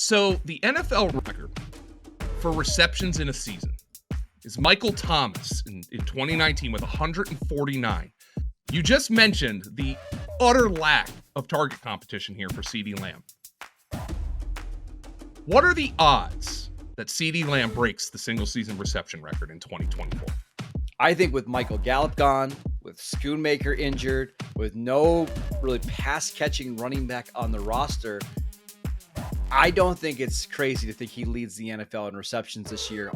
So the NFL record for receptions in a season is Michael Thomas in 2019 with 149. You just mentioned the utter lack of target competition here for CeeDee Lamb. What are the odds that CeeDee Lamb breaks the single season reception record in 2024? I think with Michael Gallup gone, with Schoonmaker injured, with no really pass-catching running back on the roster, I don't think it's crazy to think he leads the NFL in receptions this year.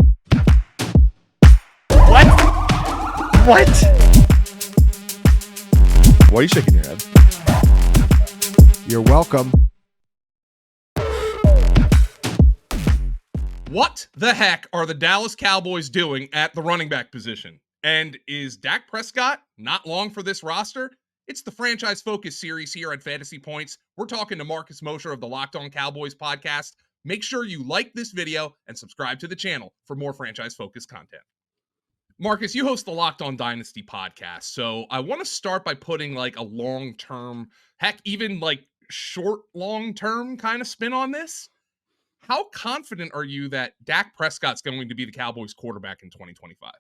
What? Why are you shaking your head? You're welcome. What the heck are the Dallas Cowboys doing at the running back position? And is Dak Prescott not long for this roster? It's the Franchise Focus series here at Fantasy Points. We're talking to Marcus Mosher of the Locked On Cowboys podcast. Make sure you like this video and subscribe to the channel for more Franchise Focus content. Marcus, you host the Locked On Dynasty podcast, so I want to start by putting like a long-term, heck, even like short long-term kind of spin on this. How confident are you that Dak Prescott's going to be the Cowboys quarterback in 2025?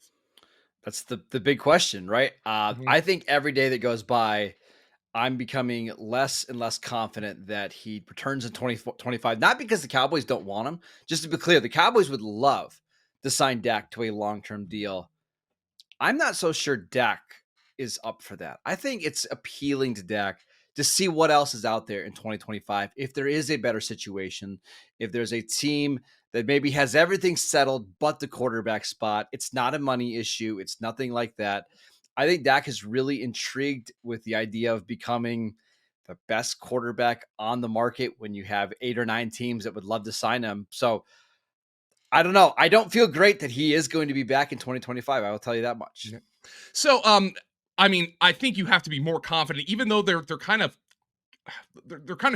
That's the big question, right? I think every day that goes by, I'm becoming less and less confident that he returns in 2025, not because the Cowboys don't want him. Just to be clear, the Cowboys would love to sign Dak to a long-term deal. I'm not so sure Dak is up for that. I think it's appealing to Dak to see what else is out there in 2025. If there is a better situation, if there's a team that maybe has everything settled but the quarterback spot, it's not a money issue. It's nothing like that. I think Dak is really intrigued with the idea of becoming the best quarterback on the market when you have 8 or 9 teams that would love to sign him. So I don't know. I don't feel great that he is going to be back in 2025. I will tell you that much. So, I mean, I think you have to be more confident, even though they're kind of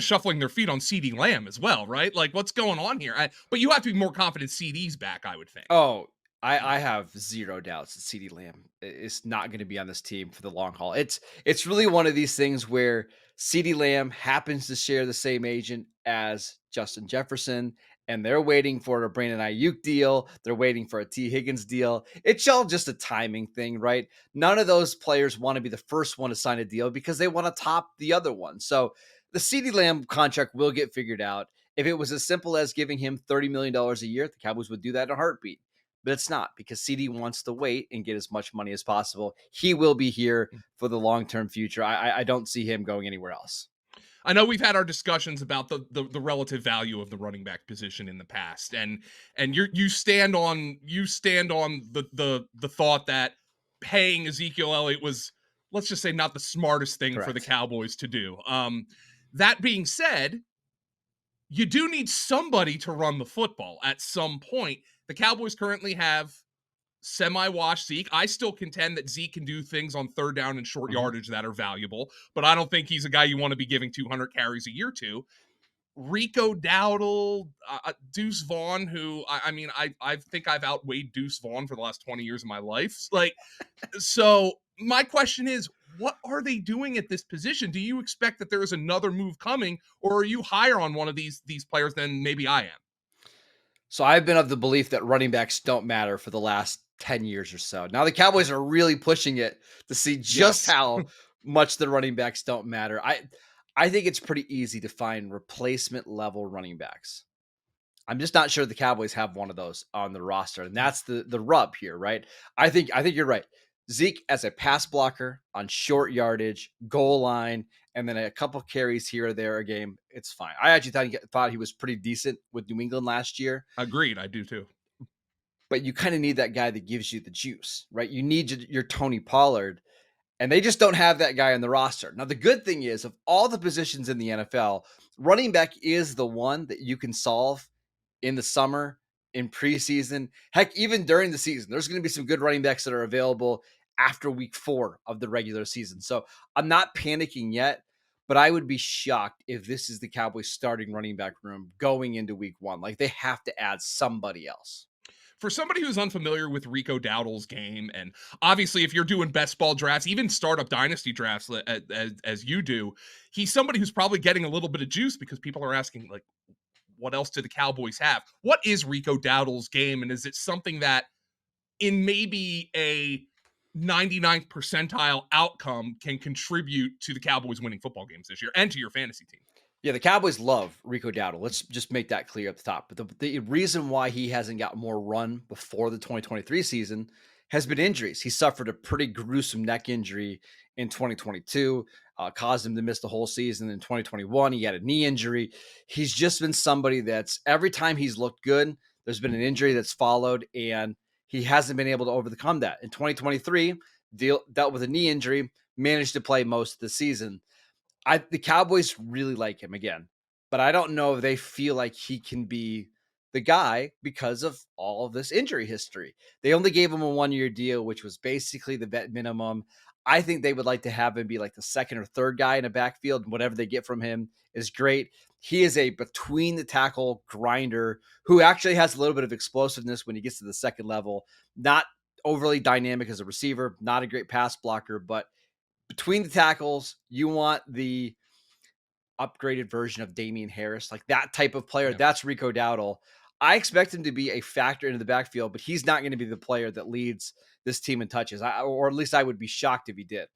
shuffling their feet on CeeDee Lamb as well, right? Like, what's going on here? But you have to be more confident CeeDee's back, I would think. Oh, I have zero doubts that CeeDee Lamb is not going to be on this team for the long haul. It's really one of these things where CeeDee Lamb happens to share the same agent as Justin Jefferson, and they're waiting for a Brandon Ayuk deal. They're waiting for a T. Higgins deal. It's all just a timing thing, right? None of those players want to be the first one to sign a deal because they want to top the other one. So the CeeDee Lamb contract will get figured out. If it was as simple as giving him $30 million a year, the Cowboys would do that in a heartbeat. But it's not, because CeeDee wants to wait and get as much money as possible. He will be here for the long-term future. I don't see him going anywhere else. I know we've had our discussions about the relative value of the running back position in the past, and you stand on the thought that paying Ezekiel Elliott was, let's just say, not the smartest thing Correct. for the Cowboys to do. That being said, you do need somebody to run the football at some point. The Cowboys currently have semi-washed Zeke. I still contend that Zeke can do things on third down and short yardage that are valuable, but I don't think he's a guy you want to be giving 200 carries a year to. Rico Dowdle, Deuce Vaughn, who I think I've outweighed Deuce Vaughn for the last 20 years of my life. Like, so my question is, what are they doing at this position? Do you expect that there is another move coming, or are you higher on one of these players than maybe I am? So I've been of the belief that running backs don't matter for the last 10 years or so. Now the Cowboys are really pushing it to see just how much the running backs don't matter. I think it's pretty easy to find replacement level running backs. I'm just not sure the Cowboys have one of those on the roster. And that's the rub here, right? I think you're right. Zeke as a pass blocker on short yardage, goal line, and then a couple carries here or there a game, it's fine. I actually thought he was pretty decent with New England last year. Agreed, I do too. But you kind of need that guy that gives you the juice, right? You need your Tony Pollard, and they just don't have that guy on the roster. Now, the good thing is, of all the positions in the NFL, running back is the one that you can solve in the summer, in preseason. Heck, even during the season, there's going to be some good running backs that are available after week 4 of the regular season. So I'm not panicking yet, but I would be shocked if this is the Cowboys starting running back room going into week 1. Like, they have to add somebody else. For somebody who's unfamiliar with Rico Dowdle's game, and obviously if you're doing best ball drafts, even startup dynasty drafts as you do, he's somebody who's probably getting a little bit of juice because people are asking, like, what else do the Cowboys have? What is Rico Dowdle's game? And is it something that in maybe a 99th percentile outcome can contribute to the Cowboys winning football games this year and to your fantasy team? Yeah, the Cowboys love Rico Dowdle. Let's just make that clear at the top. But the reason why he hasn't got more run before the 2023 season has been injuries. He suffered a pretty gruesome neck injury in 2022, caused him to miss the whole season. In 2021, he had a knee injury. He's just been somebody that's every time he's looked good, there's been an injury that's followed, and he hasn't been able to overcome that. In 2023, dealt with a knee injury, managed to play most of the season. The Cowboys really like him again, but I don't know if they feel like he can be the guy because of all of this injury history. They only gave him a 1-year deal, which was basically the vet minimum. I think they would like to have him be like the second or third guy in a backfield, and whatever they get from him is great. He is a between the tackle grinder who actually has a little bit of explosiveness when he gets to the second level. Not overly dynamic as a receiver, not a great pass blocker, but between the tackles, you want the upgraded version of Damian Harris, like that type of player. Yeah. That's Rico Dowdle. I expect him to be a factor into the backfield, but he's not going to be the player that leads this team in touches. Or at least I would be shocked if he did.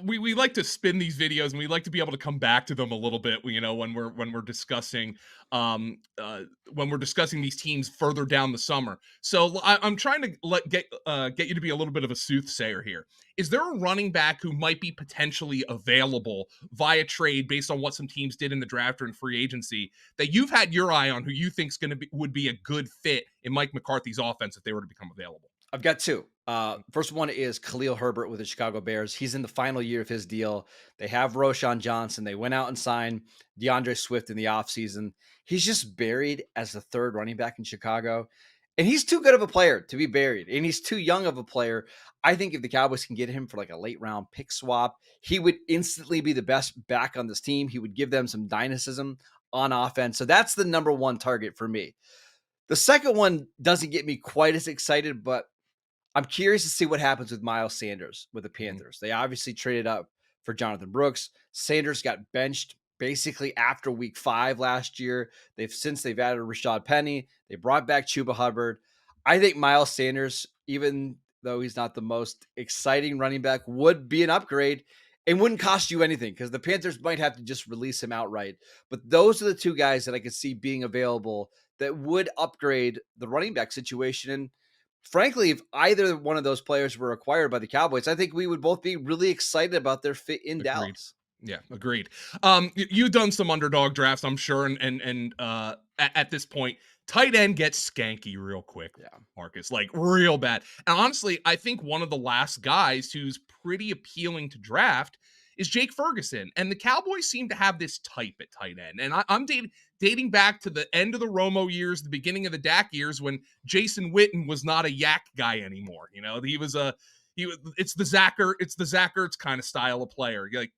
We like to spin these videos and we like to be able to come back to them a little bit, when we're discussing these teams further down the summer. So I'm trying to get you to be a little bit of a soothsayer here. Is there a running back who might be potentially available via trade based on what some teams did in the draft or in free agency that you've had your eye on, who you think would be a good fit in Mike McCarthy's offense if they were to become available? I've got two. First one is Khalil Herbert with the Chicago Bears. He's in the final year of his deal. They have Roshan Johnson. They went out and signed DeAndre Swift in the offseason. He's just buried as the third running back in Chicago. And he's too good of a player to be buried. And he's too young of a player. I think if the Cowboys can get him for like a late round pick swap, he would instantly be the best back on this team. He would give them some dynamism on offense. So that's the number one target for me. The second one doesn't get me quite as excited, but I'm curious to see what happens with Miles Sanders with the Panthers. They obviously traded up for Jonathan Brooks. Sanders got benched basically after week 5 last year. They've added Rashad Penny. They brought back Chuba Hubbard. I think Miles Sanders, even though he's not the most exciting running back, would be an upgrade and wouldn't cost you anything because the Panthers might have to just release him outright. But those are the two guys that I could see being available that would upgrade the running back situation. And frankly, if either one of those players were acquired by the Cowboys, I think we would both be really excited about their fit in Dallas. Yeah, agreed. You've done some underdog drafts, I'm sure, and at this point, tight end gets skanky real quick. Yeah, Marcus, like real bad. And honestly, I think one of the last guys who's pretty appealing to draft is Jake Ferguson, and the Cowboys seem to have this type at tight end. And I'm dating back to the end of the Romo years, the beginning of the Dak years, when Jason Witten was not a yak guy anymore. It's the Zach Ertz kind of style of player. Like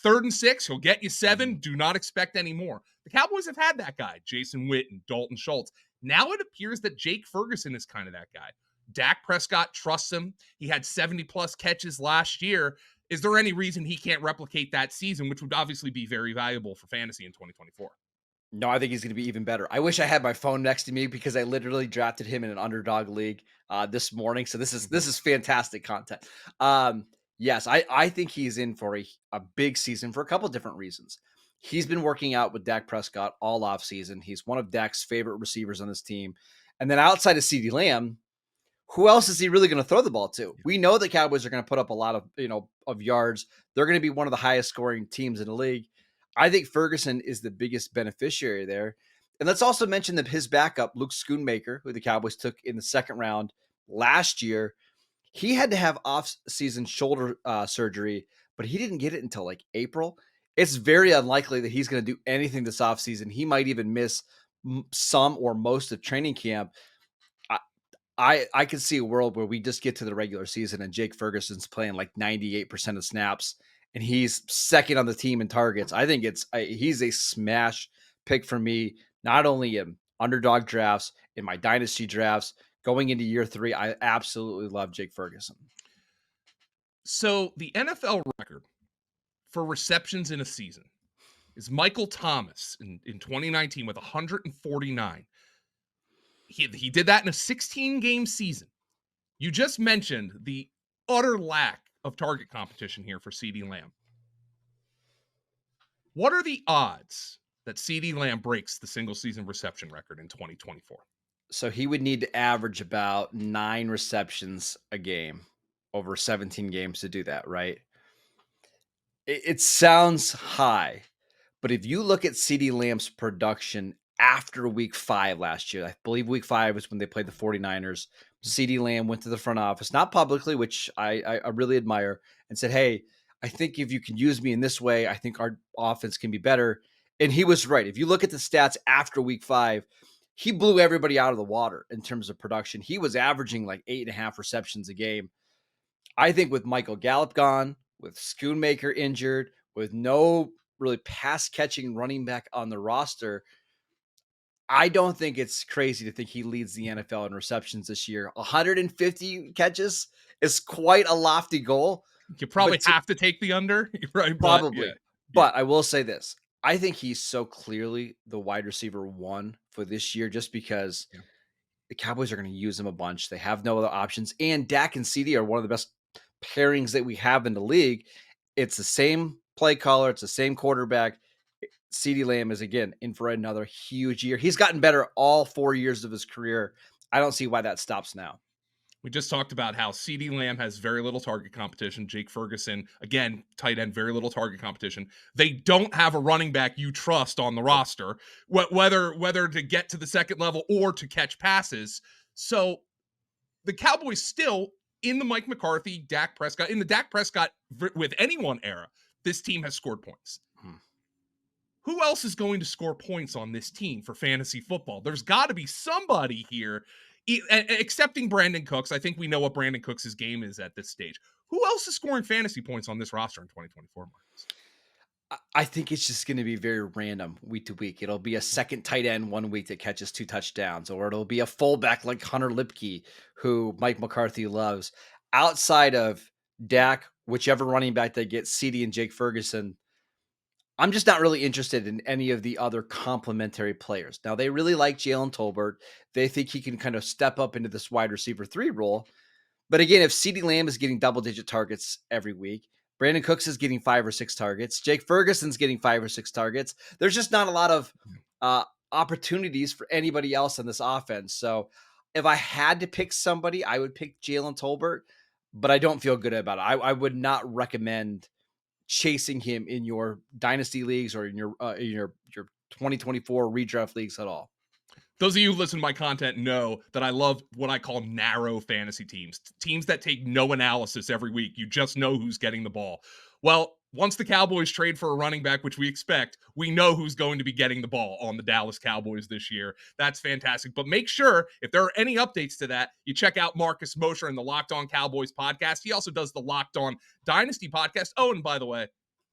3rd and 6, he'll get you 7. Do not expect any more. The Cowboys have had that guy, Jason Witten, Dalton Schultz. Now it appears that Jake Ferguson is kind of that guy. Dak Prescott trusts him. He had 70+ catches last year. Is there any reason he can't replicate that season, which would obviously be very valuable for fantasy in 2024? No, I think he's going to be even better. I wish I had my phone next to me because I literally drafted him in an underdog league this morning. So this is fantastic content. Yes, I think he's in for a big season for a couple of different reasons. He's been working out with Dak Prescott all offseason. He's one of Dak's favorite receivers on this team. And then outside of CeeDee Lamb, who else is he really going to throw the ball to? We know the Cowboys are going to put up a lot of yards. They're going to be one of the highest scoring teams in the league. I think Ferguson is the biggest beneficiary there. And let's also mention that his backup, Luke Schoonmaker, who the Cowboys took in the second round last year, he had to have off-season shoulder surgery, but he didn't get it until like April. It's very unlikely that he's going to do anything this offseason. He might even miss some or most of training camp. I could see a world where we just get to the regular season and Jake Ferguson's playing like 98% of snaps and he's second on the team in targets. I think he's a smash pick for me, not only in underdog drafts, in my dynasty drafts, going into year 3. I absolutely love Jake Ferguson. So the NFL record for receptions in a season is Michael Thomas in 2019 with 149. He did that in a 16-game season. You just mentioned the utter lack of target competition here for CeeDee Lamb. What are the odds that CeeDee Lamb breaks the single-season reception record in 2024? So he would need to average about 9 receptions a game over 17 games to do that, right? It sounds high, but if you look at CeeDee Lamb's production after week 5 last year, I believe week 5 was when they played the 49ers. CeeDee Lamb went to the front office, not publicly, which I really admire, and said, hey, I think if you can use me in this way, I think our offense can be better. And he was right. If you look at the stats after week 5, he blew everybody out of the water in terms of production. He was averaging like 8.5 receptions a game. I think with Michael Gallup gone, with Schoonmaker injured, with no really pass catching running back on the roster, I don't think it's crazy to think he leads the NFL in receptions this year. 150 catches is quite a lofty goal. You probably have to take the under, right? Probably. Yeah. But I will say this. I think he's so clearly the wide receiver 1 for this year just because the Cowboys are going to use him a bunch. They have no other options. And Dak and CeeDee are one of the best pairings that we have in the league. It's the same play caller. It's the same quarterback. CeeDee Lamb is, again, in for another huge year. He's gotten better all 4 years of his career. I don't see why that stops now. We just talked about how CeeDee Lamb has very little target competition. Jake Ferguson, again, tight end, very little target competition. They don't have a running back you trust on the roster, whether to get to the second level or to catch passes. So the Cowboys still, in the Mike McCarthy, Dak Prescott, in the Dak Prescott with anyone era, this team has scored points. Who else is going to score points on this team for fantasy football? There's got to be somebody here, excepting Brandon Cooks. I think we know what Brandon Cooks' game is at this stage. Who else is scoring fantasy points on this roster in 2024, Marcus? I think it's just going to be very random week to week. It'll be a second tight end one week that catches 2 touchdowns, or it'll be a fullback like Hunter Lipke, who Mike McCarthy loves. Outside of Dak, whichever running back they get, CeeDee and Jake Ferguson, I'm just not really interested in any of the other complementary players. Now, they really like Jalen Tolbert. They think he can kind of step up into this wide receiver 3 role. But again, if CeeDee Lamb is getting double-digit targets every week, Brandon Cooks is getting 5 or 6 targets, Jake Ferguson's getting 5 or 6 targets, there's just not a lot of opportunities for anybody else in this offense. So if I had to pick somebody, I would pick Jalen Tolbert, but I don't feel good about it. I would not recommend chasing him in your dynasty leagues or in your 2024 redraft leagues at all. Those of you who listen to my content know that I love what I call narrow fantasy teams that take no analysis every week. You just know who's getting the ball. Well, once the Cowboys trade for a running back, which we expect, we know who's going to be getting the ball on the Dallas Cowboys this year. That's fantastic. But make sure, if there are any updates to that, you check out Marcus Mosher and the Locked On Cowboys podcast. He also does the Locked On Dynasty podcast. Oh, and by the way,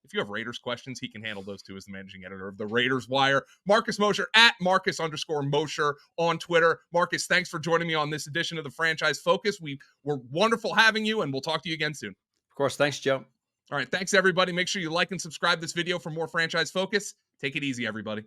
if you have Raiders questions, he can handle those too as the managing editor of the Raiders Wire. Marcus Mosher at Marcus_Mosher on Twitter. Marcus, thanks for joining me on this edition of the Franchise Focus. We're wonderful having you, and we'll talk to you again soon. Of course. Thanks, Joe. All right. Thanks, everybody. Make sure you like and subscribe this video for more Franchise Focus. Take it easy, everybody.